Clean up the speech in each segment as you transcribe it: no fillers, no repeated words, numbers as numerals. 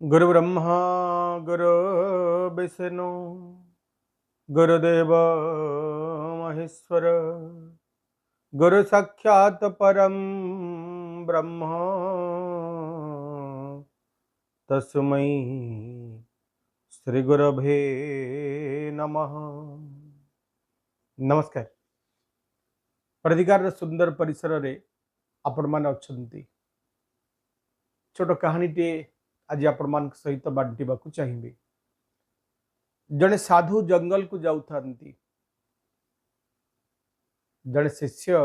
गुरु ब्रह्मा गुरु विष्णु गुरुदेव महेश्वर गुरु साक्षात परम ब्रह्म तस्मै श्री गुरवे नमः। नमस्कार। प्रतिकार सुंदर परिसर रे आपण माने अछंती। छोट कहानीटे आज आपण मान सहित बांटिबाकू चाहिए। जड़े साधु जंगल को जाऊथांती। जड़े शिष्य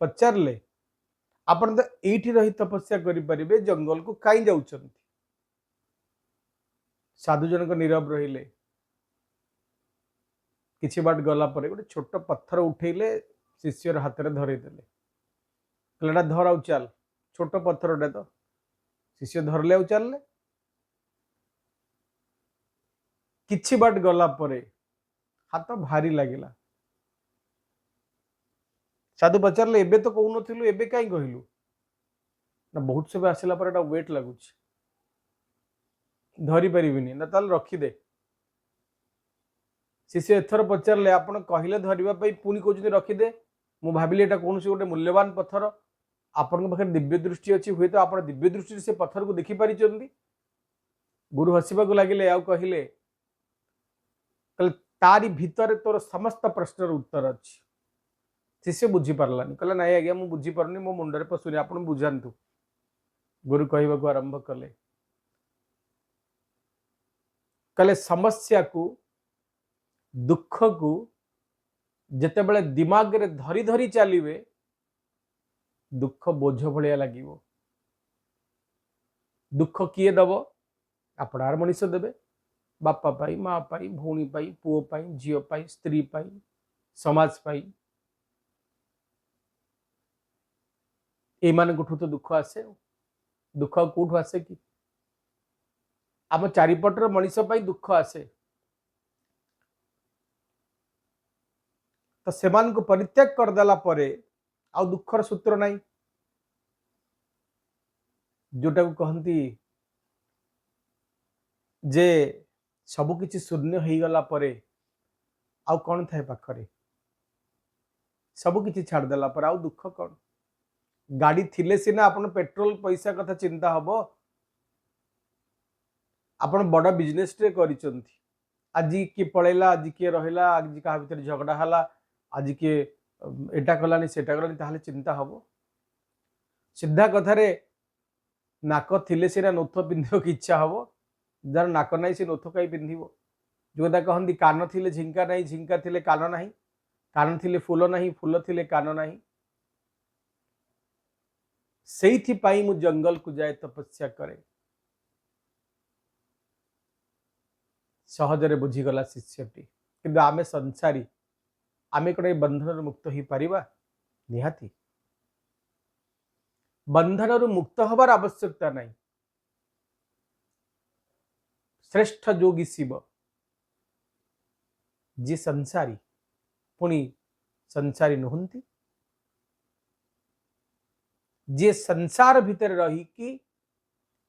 पचारे आपण तो एठी रही तपस्या करि परिबे, जंगल को कहीं जाउछंती। साधु जनक नीरव रहिले। किछि बाट गला परे गोटे छोट पत्थर उठेले, शिष्यर हाथ में धरे देले। कहलेटा धर आउ चल। छोट पत्थरटा तो शिष्य धरले आउ चलले। किछि बाट गला परे हाथ भारी लगिला। साधु पचारे एबे तो कहू नथिलु, एबे काई कहिलु ना? बहुत सब आसला पर एटा वेट लागुछि, धरी परिबिनी ना, ताल रखिदे। शिष्य एथर पचारे आपण कहले धरिबा पई, पुनी कहउछथि रखिदे। मु भाबिले एटा कोनसी गोटे मूल्यवान पत्थर, आपण पाखे दिव्य दृष्टि अछि, हुए तो आपण दिव्य दृष्टि से पत्थर को देखि पारिचंदी। गुरु हसिबा को लागिले, आउ कहिले तारी भीतर तोर समस्त प्रश्नर उत्तर अछि। शिष्य बुझी पारलानी, कहला नाई आज्ञा मु बुझी पारुनी, मो मुंडरे पसुनी, आपण बुझांतु। गुरु कहबाकू आरंभ कले, कहले समस्या को, दुख को जेते बेले दिमाग रे धरी धरी चलिए, दुख बोझ भलिया लागिवो। दुख किए दब? आपणार मनीष देबे। बापा पाई, माँ पाई, भौणी पाई, पुओ पाई, झील पाई, स्त्री पाई, समाज पाई। एमान तो दुख आसे। दुख कौटू आसे कि? आम चारिपटर मनीष पाई दुख आसे। तो सेमान को परित्याग करदेला परे आउ दुखर सूत्र नहीं। जोटा को कहती जे सबु किछि शून्य हो गला परे आउ कौन थाए पाखरे? सबु किछि छाड़ देला पर आउ दुख कौन? गाड़ी थिले सिना आपण पेट्रोल पैसा कथा चिंता हबो। आपण बड़ा बिजनेस टे करिसंती, आज किए पळेला, आज किए रहिला, आज कहा भीतर झगड़ा हला, आज किए एटा कलानी सेटा कलानी, ताहले चिंता हबो। सीधा कथा रे नाक थिले सिना नोथ पिंधियो की इच्छा हबो। जार नाक नहीं से नोथ कई पिंधिबो। जोदा कहंदी कान थिले झिंका नहीं, झिंका थिले कान नहीं, कान थिले फूल नहीं, फूल थिले कान नहीं। सेइथि पाई मु जंगल को जाए तपस्या करे। सहजरे बुझीगला शिष्यटी। किंतु आमे संसारी, आमे कणे बंधन मुक्त ही परिबा? निहाती बंधन मुक्त हबार आवश्यकता नहीं। श्रेष्ठ जोगी शिव, जी संसारी पुणी संसारी नुहंती, जे संसार भीतर रही कि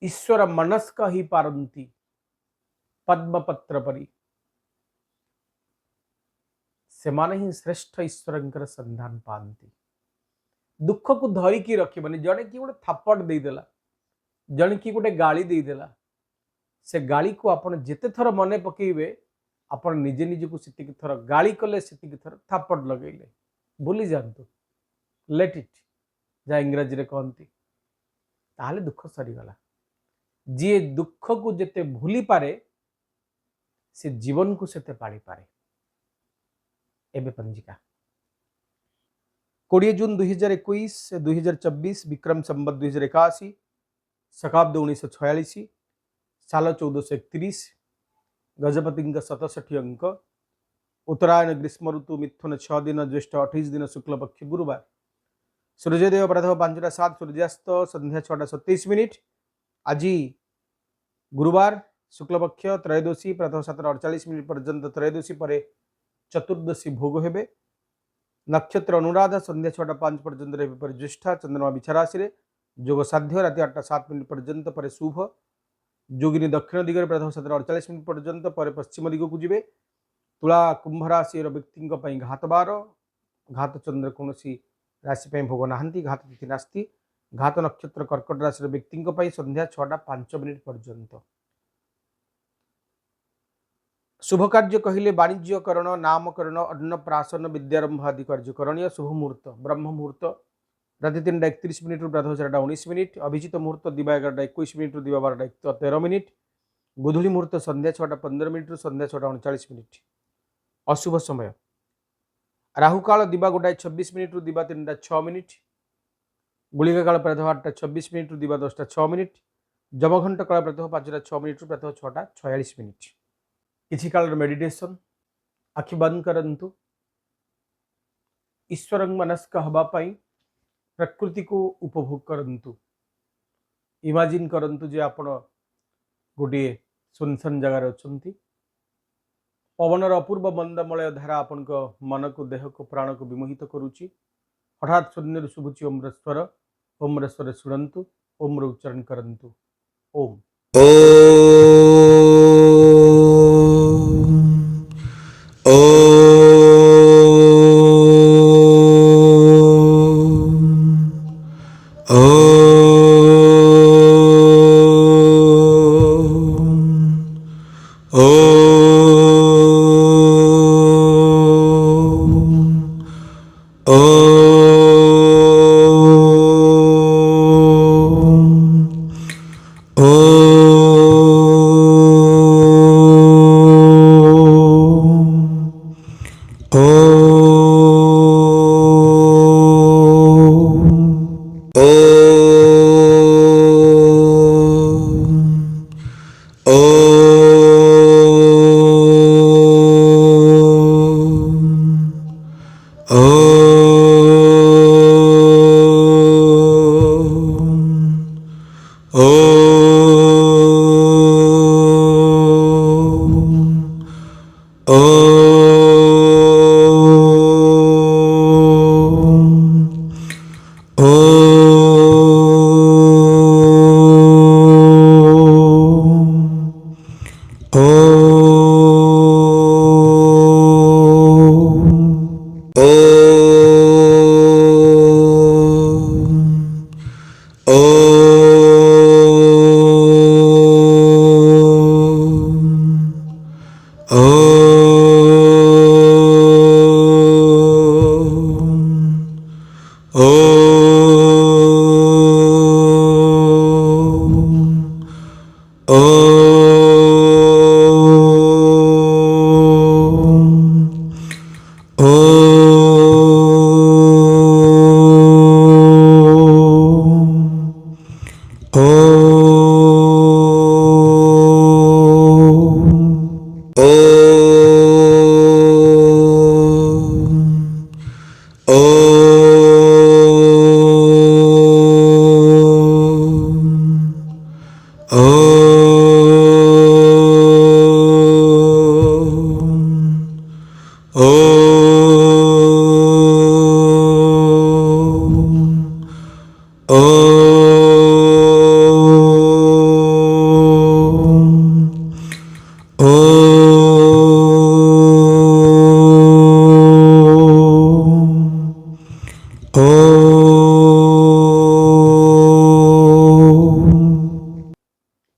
ईश्वर मनस्क ही पारंती, पद्मपत्र परी से माने ही श्रेष्ठ ईश्वर संधान पाती। दुख को धरिकी रखिबनी। जड़े कि गोटे थापड़ देदेला, जड़े कि गोटे गाली देदेला, से गाली को आपण जेते थर मने पकेबे, आपण निजे निजे को सेतिक थर गाली कले, सेतिक थर थापड़ लगेले, भूली जातु। लेट इट, जा इंग्रजी रे कहती, ताहले दुख सरीगला। जी दुख को जेते भूली पारे, से जीवन को सेते पाड़ी पारे। एबे पंजिका 20 जून 2021 से 2024 विक्रम संवत 2081 शकाब्द 1946 साल 1431 गजपति 67 अंक उत्तरायण ग्रीष्म ऋतु मिथुन 6 दिन ज्येष्ठ 28 दिन शुक्ल पक्ष गुरुवार। सूर्योदय प्रातः 5:07 सूर्यास्त संध्या 6:27। आज गुरुवार शुक्ल पक्ष त्रयोदशी प्रातः 7:48 पर्यंत त्रयोदशी पर चतुर्दशी भोग हेबे। नक्षत्र अनुराधा संध्या 6:05 पर्यंत रही पर ज्येष्ठा। चंद्रमा बिछा राशि रे, जोग साध्य राति 8:07 पर्यंत पर शुभ। जोगिनी दक्षिण दिगरे प्रातः 7:48 पर्यंत पर पश्चिम दिग को जीवे। तुला कुंभ राशि व्यक्ति घात बार घात चंद्र कौन राशि भोग नहांती घात तिथि नास्ती। घात नक्षत्र कर्कट राशि व्यक्ति संध्या 6:05 पर्यंत। शुभ कार्य कहले वाणिज्यकरण नामकरण अन्नप्राशन विद्यारंभ आदि कार्य करणीय। शुभ मुहूर्त ब्रह्म मुहूर्त राति 3:31 प्रातः 4:19। अभिजित मुहूर्त दिवा 11:21 दिवा 12:13। गोधूली मुहूर्त संध्या 6:15 संध्या 6:39। अशुभ समय राहुकाल दिवा 1:26 दिवा 3:06। गुलिका काल प्रातः 8:26 दिवा 10:06। जमघंट काल प्रातः 5:06 प्रातः 6:46। किसी काल मेडिटेशन आखि बंद करंतु ईश्वर मनस्क हवापाई प्रकृति को उपभोग करंतु। इमेजिन करंतु जे आपण गोटे सुनसान जगार अछंती। पवनर अपूर्व मंदमलय धारा आपण मन को देह को प्राण को विमोहित करुच्ची। हठात शून्य शुभुची ओम स्वर शुणंतु ओम उच्चारण करंतु ओम।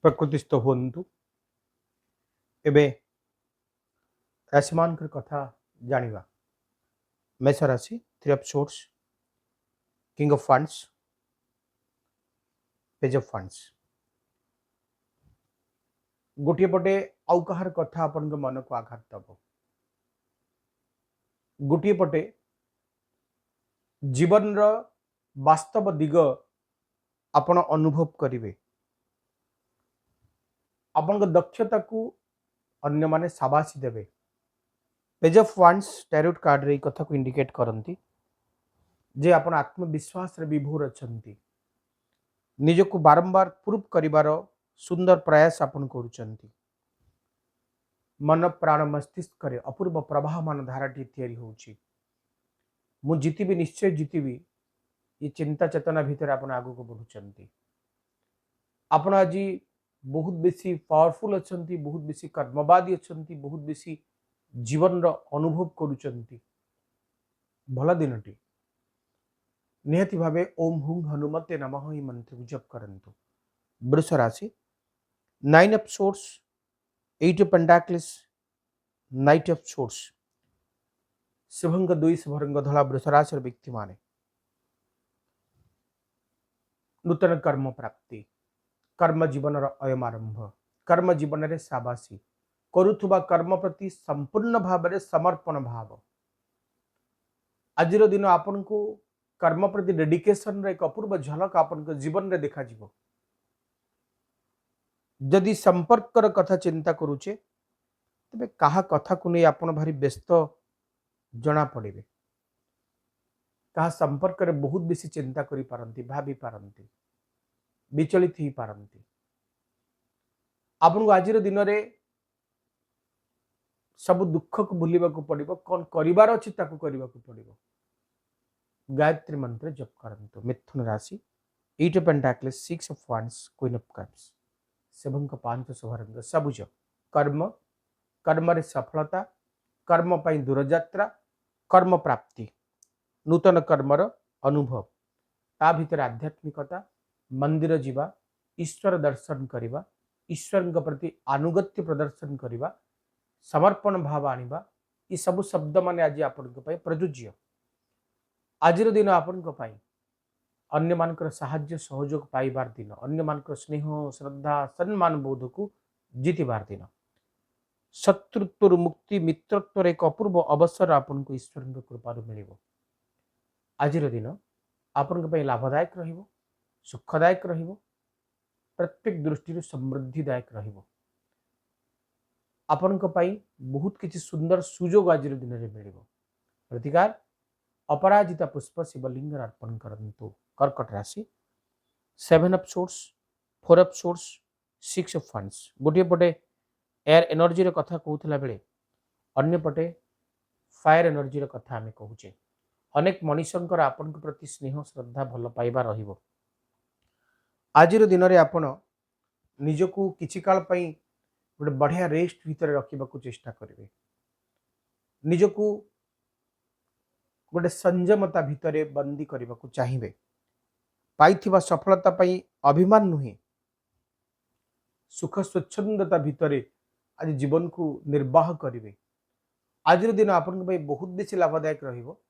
प्रकृतिस्थ हूँ एबे राशि मान कथा जानिबा। मेष राशि 3 of sorts king of funds page of funds. गोटे पटे आउ कहार कथा आपण मन को आघात दब। गोटे पटे जीवन रो वास्तव दिग आपण अनुभव करिवे। आपण दक्षता को अन्य माने शाबाशी देवे। Page of wands tarot card रे कथा को इंडिकेट करंती जे आपण आत्मविश्वास रे विभोर अछंती। निजको बारंबार प्रूव करिवार सुंदर प्रयास आपण करूचंती। मन प्राण मस्तिष्क करे अपूर्व प्रवाहमान धाराटी तैयारी होउची। मु जीतीबी निश्चय जीतीबी ये चिंता चेतना भितर आपण आगु को बढ़ुचंती। आपण आज बहुत बेसी पावरफुल अछंती, बहुत बेसी कर्मवादी अछंती, बहुत बेसी जीवन रो अनुभव करूचंती। भल दिनटी निहति भावे ओम हुं हनुमते नमः ही मंत्र को जप करंतु। वृष राशि, 9 of swords, 8 of pentacles, knight of swords, शुभंग दुई शुभरंग धला वृष राशि व्यक्ति माने नूतन कर्म प्राप्ति, कर्म जीवन अयम आरंभ, कर्म जीवन रे साबासी करुथुबा कर्म प्रति संपूर्ण भाव रे समर्पण भाव। आज दिन आपन को कर्म प्रति डेडिकेशन रे एक अपूर्व झलक आपन को जीवन रे देखा जीवो। जदि संपर्क कथा चिंता करूचे तबे कहा कथा को नहीं आपन भारी व्यस्त जना पड़े, कहा संपर्क रे बहुत बेसी चिंता करी पारंती, भाभी पारंती, विचलित ही पारंती। आपन को आज दिन रे सब दुख को भूलिबा को पड़िबो, कौन करिवार अछि ताकू करिबा को पड़िबो। गायत्री मंत्र जप करंतु। मिथुन राशि, 8 of pentacles, 6 of wands, queen of cups, seven का 5 शुभरंग सबुज, कर्म, कर्म रे सफलता, कर्म पई दूरयात्रा, कर्म प्राप्ति, नूतन कर्मर अनुभव, ता भीतर आध्यात्मिकता, मंदिर जीवा, ईश्वर दर्शन करिबा, ईश्वर प्रति अनुगत्य प्रदर्शन करिबा, समर्पण भाव आनिबा, ये सब शब्द माने आज आपन पई प्रयोज्य। आज दिन आपन पई अन्य मानकर साहाय्य सहयोग पाइबार दिन, अन्य मानकर स्नेह श्रद्धा सम्मान बोध को जीतिबार दिन, शत्रुत्व मुक्ति मित्रत्व एक अपूर्व अवसर आपन को ईश्वर कृपा मिलिबो। आज दिन आपन पई लाभदायक रहिबो, सुखदायक रहिबो, प्रत्येक दृष्टि समृद्धिदायक रहिबो। आपन पई बहुत किछि सुंदर सुजोग आज दिन रे मिलिबो। प्रतिकार अपराजिता पुष्प शिवलिंग अर्पण करंतु। कर्कट राशि, 7 of swords, 4 of source, 6 of funds, गोटे पटे एयर एनर्जी रे कथा कहूतला बेले अन्य पटे फायर एनर्जी रे कथा आमे कहूचे। अनेक मनुष्यंकर आपन के प्रति स्नेह श्रद्धा भल पाइबा रहिबो। आज दिन रे आपण निजको किछि काल पई गोटे बढ़िया रेस्ट भीतर रखिबा को चेष्टा करिवे। निजको गोटे संयमता भितर बंदी करने को चाहिए। पाइथिबा सफलता पाई अभिमान नुहे, सुख स्वच्छंदता भितर आज जीवन को निर्वाह करेंगे। आज दिन आपन बहुत बेसी लाभदायक रहिबो,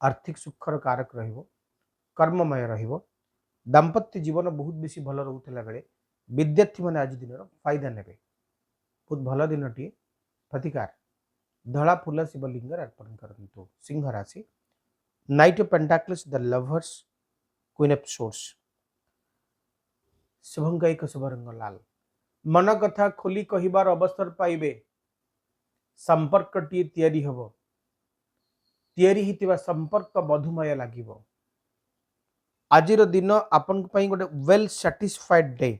आर्थिक सुखर कारक रहिबो, कर्ममय रहिबो, दाम्पत्य जीवन बहुत बेसी भल रहउतला बेले विद्यार्थी माने आज दिन फायदा नेबे। बहुत भल दिनटी। प्रतिकार धला फूल शिवलिंग अर्पण करंतु। सिंह राशि, knight of pentacles, the lovers, queen of swords, शुभंग एक शुभरंग लाल, मन कथा खोली कहिबार अवसर पाइबे, संपर्क टी तैयारी हबो, तैयारी हितिबा संपर्क मधुमय लागिबो। आजिर दिन आपन पई गोटे वेल सैटिस्फाइड डे।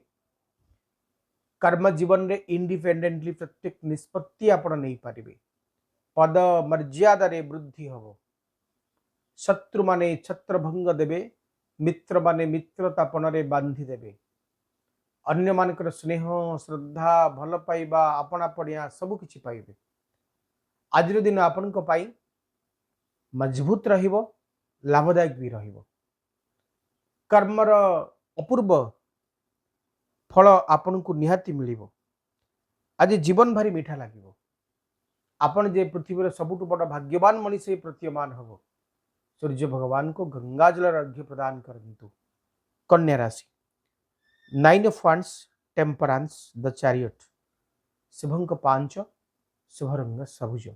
कर्म जीवन रे इंडिपेंडेंटली प्रत्येक निष्पत्ति आपण नहीं पारिबे। पद मर्यादा रे वृद्धि हबो। शत्रु माने छत्र भंग देबे, मित्र माने मित्रतापन रे बांधी देबे। अन्य मानकर स्नेह श्रद्धा भल पाइबा अपना पड़िया सब किछि पाइबे। आज दिन आपन को पाई मजबूत रहिबो, लाभदायक भी रहिबो। कर्मर अपूर्व फल आपन को निहाती मिलिबो। आज जीवन भारी मीठा लागिबो। आपण जे पृथ्वी सबुठ बड़ भाग्यवान मनुष्य प्रतीयमान हबो। सूर्य भगवान को गंगाजल अर्घ्य प्रदान करंतु। कन्या राशि, 9 of wands, temperance, the chariot, शुभंक 5, शुभरंग सबुज।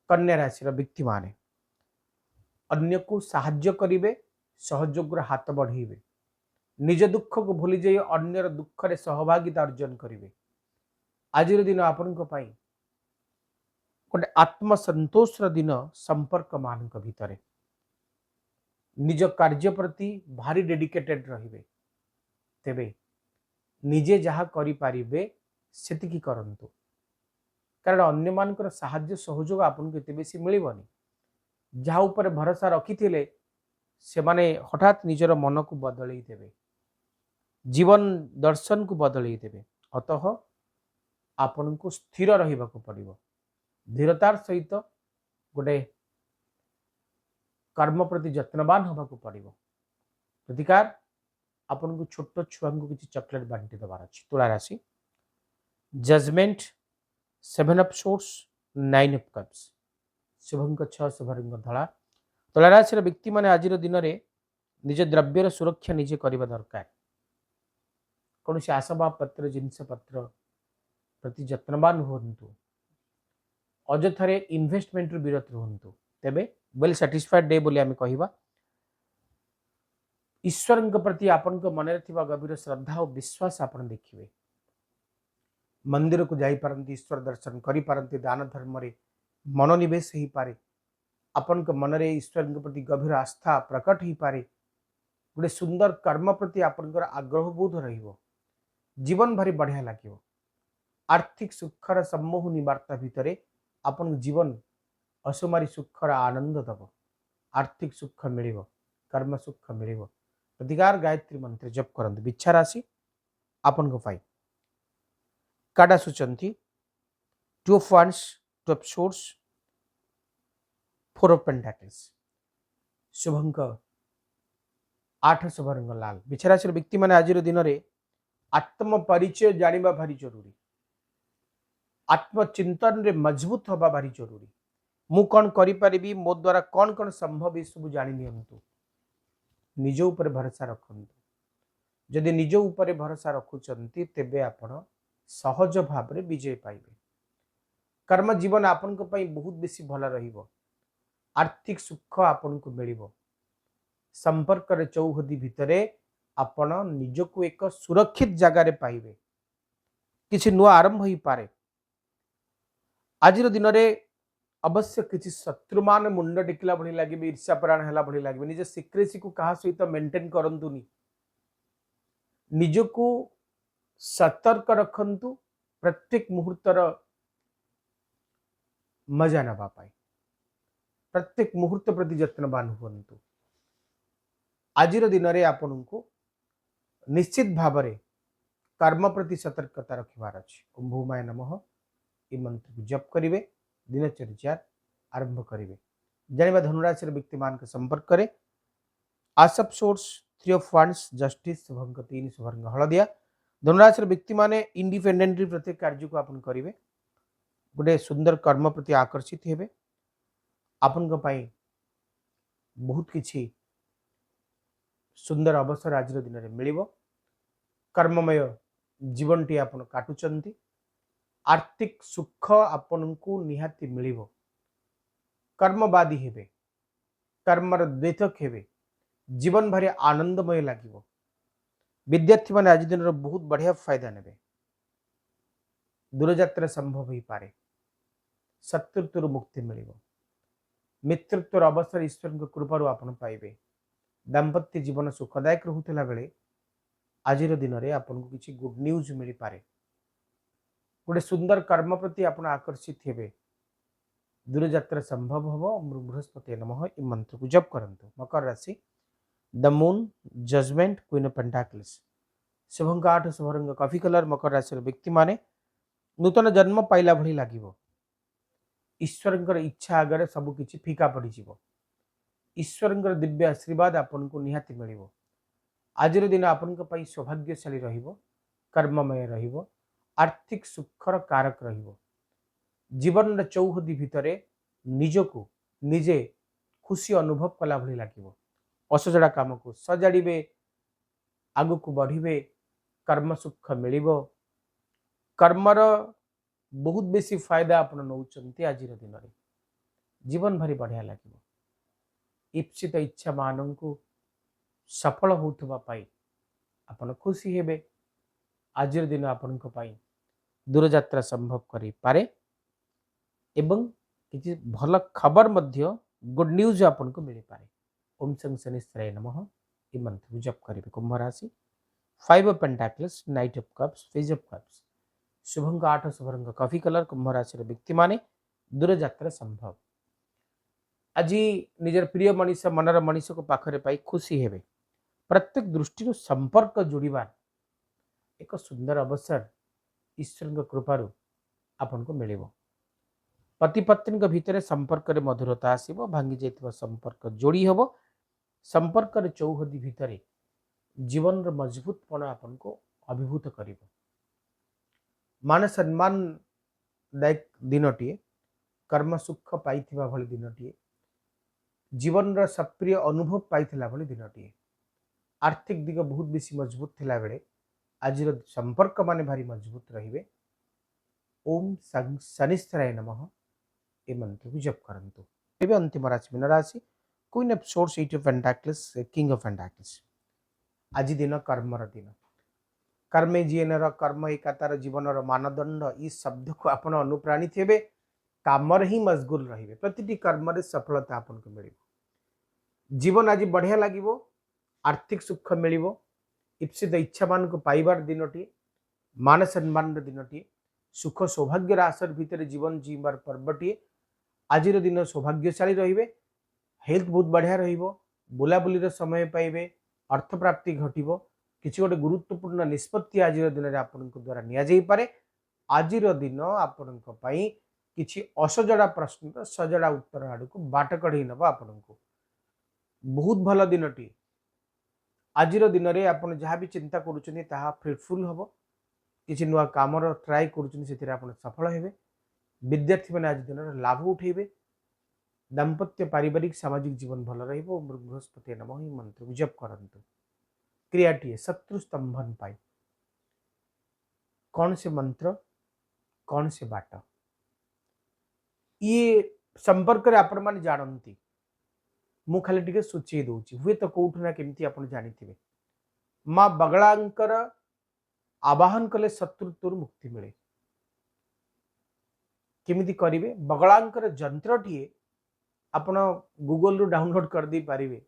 कन्या राशि व्यक्ति माने अन्य को साहाय्य करिवे, सहयोग हाथ बढ़ेबे, निज दुख को भूली जाई अन्यर दुख रे सहभागिता अर्जन करिवे। आज दिन आपन को पाई गोटे आत्मसंतोष दिन संपर्क मान भितर निज कार्य प्रति भारी डेडिकेटेड रहिबे। तेबे निजे जहा करि पारिबे सेतिकी करंतु, कारण अन्य मानकर साहाय्य सहयोग आपन को एते बेसी मिलिबनी। जहा ऊपर भरोसा रखिथिले से माने हठात निजर मन को बदलई देबे। जीवन दर्शन को बदल देवे। अतः आपण को स्थिर रहा पड़ो, धीरतार सहित गोटे कर्म प्रति जत्नवान होगा पड़ो। प्रतिकार आपन को छोट छुआ को किसी चॉकलेट बांटी दबार अच्छी। तुला राशि judgement, 7 of swords, 9 of cups, शुभंक 6 शुभरंग धला। तुला राशि व्यक्ति माने आज दिन में निज द्रव्यर सुरक्षा निजे करने दरकार। कौन से आसबाब पत्र जिनस पत्र प्रति जत्नवान हूँ, अजथारे इन्वेस्टमेंट विरत रुहतु, तेबे वेल सैटिस्फाइड डे बोली आम कहवा। ईश्वर प्रति आपण मन में गभीर श्रद्धा और विश्वास आप देखिए। मंदिर को जापारती, ईश्वर दर्शन करें, दान धर्म मनोनिवेश हो पारे, आपण मन में ईश्वर प्रति गभीर आस्था प्रकट हो पारे, गोटे सुंदर कर्म प्रति आपंकर आग्रह बोध जीवन भारी बढ़िया लगे। आर्थिक सुखर सम्मोहनी वार्ता भितर आपन जीवन असुमारी सुखर आनंद दब, आर्थिक सुख मिल, कर्म सुख मिल। प्रतिकार गायत्री मंत्र जप करंतु। बिच्छा राशि आपन को पाई काडा सुचंती 2 of wands, 2 of swords, 4 of pentacles, शुभंक 8 शुभरंग लाल। बिच्छा राशि व्यक्ति माने आज दिन में आत्म परिचय जानिबा भारी जरूरी, आत्मचिंतन रे मजबूत होबा भारी जरूरी। मु कौन करि परिबी, मो द्वारा कौन कौन संभव, ये सब जानि नियंतु। निज ऊपर भरोसा रखंतु। जदि निज ऊपर भरोसा रखुचंती तेबे आपण सहज भाव में विजय पाइबे। कर्म जीवन आपन को पई बहुत बेसी भला रहिबो। आर्थिक सुख आपन को मिलिबो। संपर्क रे चौहदी भितरे आपण निजको एक सुरक्षित जगह रे पाइबे। किछि नुआ आरंभ होई पारे। आज दिन में अवश्य किसी शत्रु मान मुंड टेकिला भली लगे, ईर्ष्यापरायण है भली लगे। निज सिक्रेसी को क्या सहित मेंटेन करंतुनी, निजको सतर्क रखंतु। प्रत्येक मुहूर्तर मजा नवा पाए, प्रत्येक मुहूर्त प्रति जत्नवान हुंतु। आज दिन में आपन को निश्चित भाव में कर्म प्रति सतर्कता रखिबार अछि। ओम भूमाय नमः ये मंत्र को जप करेंगे, दिनचर्या आरंभ करेंगे। जानिबा धनुराशि व्यक्ति मान के संपर्क करें। आसप source 3 of wands, justice, शुभंक 3 Shubhrang हलदिया। धनुराशि व्यक्ति माने इंडिपेंडेंटली प्रत्येक कार्य को आपन करेंगे, गोटे सुंदर कर्म प्रति आकर्षित हेबे। आपन को पाई बहुत किछि सुंदर अवसर आज दिन में मिलिबो। कर्ममय जीवन टी आपन काटुचंती। आर्थिक सुख आपन को निहाती मिलिबो। कर्मवादी हेबे, कर्मर द्वेतक हेबे, जीवन भारी आनंदमय लागिबो। विद्यार्थी माने आज दिन बहुत बढ़िया फायदा नेबे। दूरयात्रा संभव हो पारे। शत्रुत्व मुक्ति मिलिबो। मित्रत्वर अवसर ईश्वर के कृपारु आपन पाइबे। दाम्पत्य जीवन सुखदायक रहुतला बेले आज दिन में आपन को किछि गुड न्यूज मिल पारे। गोटे सुंदर कर्म प्रति आप आकर्षित हेबे। दूरयात्रा संभव हम। बृहस्पति नमः ये मंत्र को जप करंतु। मकर राशि the moon, judgement, queen of pentacles, शुभंक 8 शुभरंग कॉफी कलर। मकर राशि व्यक्ति माने नूतन जन्म पाइला भली लागिबो। ईश्वर इच्छा आगे सब किछि फीका पड़ जिवो। ईश्वर दिव्य आशीर्वाद आपन को निहाती मिलिबो। आज दिन आपन को पई सौभाग्यशाली रहिबो, कर्ममय रहिबो, आर्थिक सुखर कारक रहिबो। जीवन चौहदी भितरे निजको निजे खुशी अनुभव कला भली लागिबो। असजड़ा काम को सजाड़े, आगु को बढ़िबे, कर्म सुख मिलिबो। कर्मर बहुत बेसी फायदा आपन नौचंती। आज दिन में जीवन भारी बढ़िया लागिबो। इप्सित इच्छा मान को सफल होउथबा पाई आपन खुशी हेबे। आज दिन आपन को पाई दूरयात्रा संभव करि पारे एवं किसी भल खबर मध्य गुड न्यूज आपन को मिल पारे। ओम शं शनिश्चराय नमः ये मंत्र जप करेंगे। कुंभ राशि 5 of pentacles, knight of cups, page of cups, शुभंक 8 शुभरंग कॉफी कलर। कुंभ राशि व्यक्ति माने दूरयात्रा संभव। आज निजर प्रिय मनीष मनर मनीष को पाखरे पाई खुशी हेबे। प्रत्येक दृष्टि संपर्क जोड़ार एक सुंदर अवसर ईश्वर कृपारू आपन को मिलिबो। पति पत्नी भितर संपर्क रे मधुरता आसीबो, भांगी जाइतिबा संपर्क जोड़ी हबो। संपर्क रे चौहदी भितर जीवन रो मजबूतपना आपन को अभिभूत करिबो। मान सम्मान दायक दिनटीए, कर्म सुख पाइथिबा भली दिनटीए, जीवन रो सक्रिय अनुभव पाइथिला भली दिनटीए। आर्थिक दिग बहुत बेसी मजबूत थिला बेले आज संपर्क माने भारी मजबूत रहिबे। ओम शनिश्चराय नमः ए मंत्र को जप करंतु। एबे अंतिम राशि मीन राशि, queen of swords, eight of pentacles, king of pentacles. आज दिन कर्मर दिन। कर्मे जीएनर कर्म एकातार जीवनर मानदंड ई शब्द को आपण अनुप्राणित हेबे, कामर ही मशगुल रहिबे, प्रतिटी कर्म रे सफलता आपन को मिलिबो। जीवन आज बढ़िया लागिबो, आर्थिक सुख मिलिबो, इप्सित इच्छा मान को पाइबार दिनटी, मान सम्मान दिनटी, सुख सौभाग्य आसर भितर जीवन जीवार पर्वटी। आज दिन सौभाग्यशाली रहिबे, हेल्थ बहुत बढ़िया रहिबो, बुलाबुली समय पाइबे, अर्थ प्राप्ति घटिबो, किसी गोटे गुरुत्वपूर्ण निष्पत्ति आज दिन में आपण द्वारा निया जाई पारे। आज दिन आपण किसी असजड़ा प्रश्न सजड़ा उत्तर आड़ को बाट कढ़ई नब। आपण को बहुत भल दिनटी। आज दिन में आप जहाँ भी चिंता करुँच फ्रुटफुल हम, किसी नुआ काम ट्राए कर सफल हे। विद्यार्थी मैंने आज दिन लाभ उठेबे। दाम्पत्य पारिवारिक सामाजिक जीवन भल रहिबो। बृहस्पति नमः ही मंत्र को जप करंतु। क्रियाटीए शत्रु स्तंभन पाई। कौन से मंत्र, कौन से बाट, ये संपर्क रे आपण माने जानती। मु खाली टिके सूची दउची, हुए तो कोउठ ना केमती आपण जानिथिबे। मां बगलांकर आवाहन कले शत्रुत्वर मुक्ति मिले। केमिति करिवे? बगलांकर जंत्रटीए आपण गूगल रु डाउनलोड कर दी पारिबे,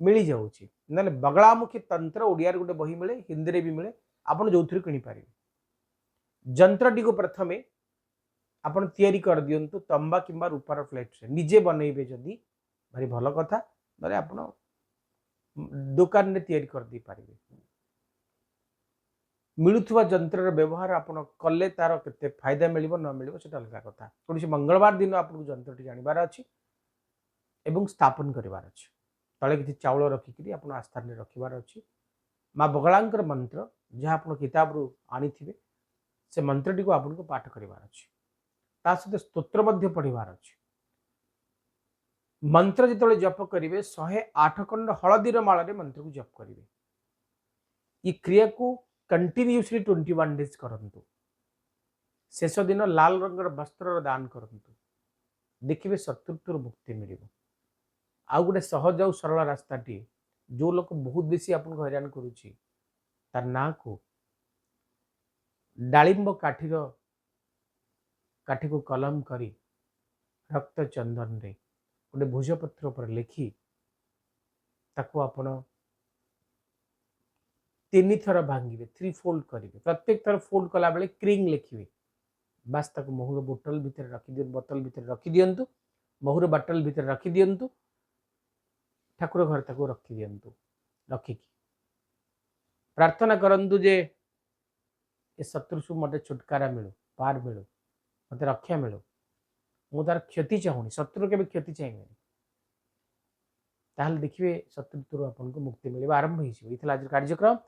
मिली जाउची। नले बगलामुखी तंत्र ओडिया रे गोटे बही मिले, हिंदी रे भी मिले, आपण जोथुरी किनि पारिबे। जंत्रटी को प्रथमे आपण तैयारी कर दियंतु तंबा किंबा रूपार फ्लेट से निजे बनइबे जदी भारी भल कथा। नले आपण दुकान रे तैयारी कर दी पारिबे। मिलुथुवा जंत्र व्यवहार आपण कले तार केते फायदा मिलिबो न मिलिबो सेटा अलग कथा। कोनसी मंगलवार दिन आपण जंत्रटी जानिबार अछि एवं स्थापन करिवार अछि। तले किछि चाउल रखिकरी आपण आस्थान रे रखिबार अछि। मां बगलांकर मंत्र जहाँ आपण किताब रु आनिथिबे से मंत्रटी को आपण को पाठ करिवार अछि। ता सहित स्तोत्र मध्य पढ़िबार अछि। मंत्र जितले जप करिवे 108 खंड हळदीर माଳରେ मंत्र को जप करिवे। ई क्रिया को कंटिन्यूअसली 21 डेज करंतु। शेष दिन लाल रंगर वस्त्र दान करंतु। देखिए शत्रुत्वर मुक्ति मिलिबो। आउ गोटे सहज और सरल रास्ताटी जो लोक बहुत बेसी आपन हैरान करुची तार ना को डालिंब काठी को कलम करी रक्त चंदन रे गोटे भोजपत्र पर लिखि ताको आपण 3 थर भांगिबे, 3 फोल्ड करिवे। प्रत्येक थर फोल्ड कला बेले क्रिंग लिखिवे। बास ताको महुर बोतल भीतर रखि दियंतु, बोतल भीतर रखि दियंतु, महुर बोतल भीतर रखि दियंतु, ठाकुर घर ताको रखि दियंतु। रखिकी प्रार्थना करंतु जे ए शत्रु सु मते छुटकारा मिलु, पार मिलु, मते रक्षा मिलु। मु तार क्षति चाहुनी, शत्रु के क्षति चाहिए। ताहले देखिए शत्रुत्व आपन को मुक्ति मिले आरंभ होइछि। इथला आज कार्यक्रम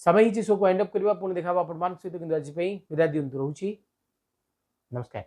समय हिची शो को एंड अप करबा। पुणी देखा आपण मान सहित किंतु आज पई विदा दियंतु। रहउछि नमस्कार।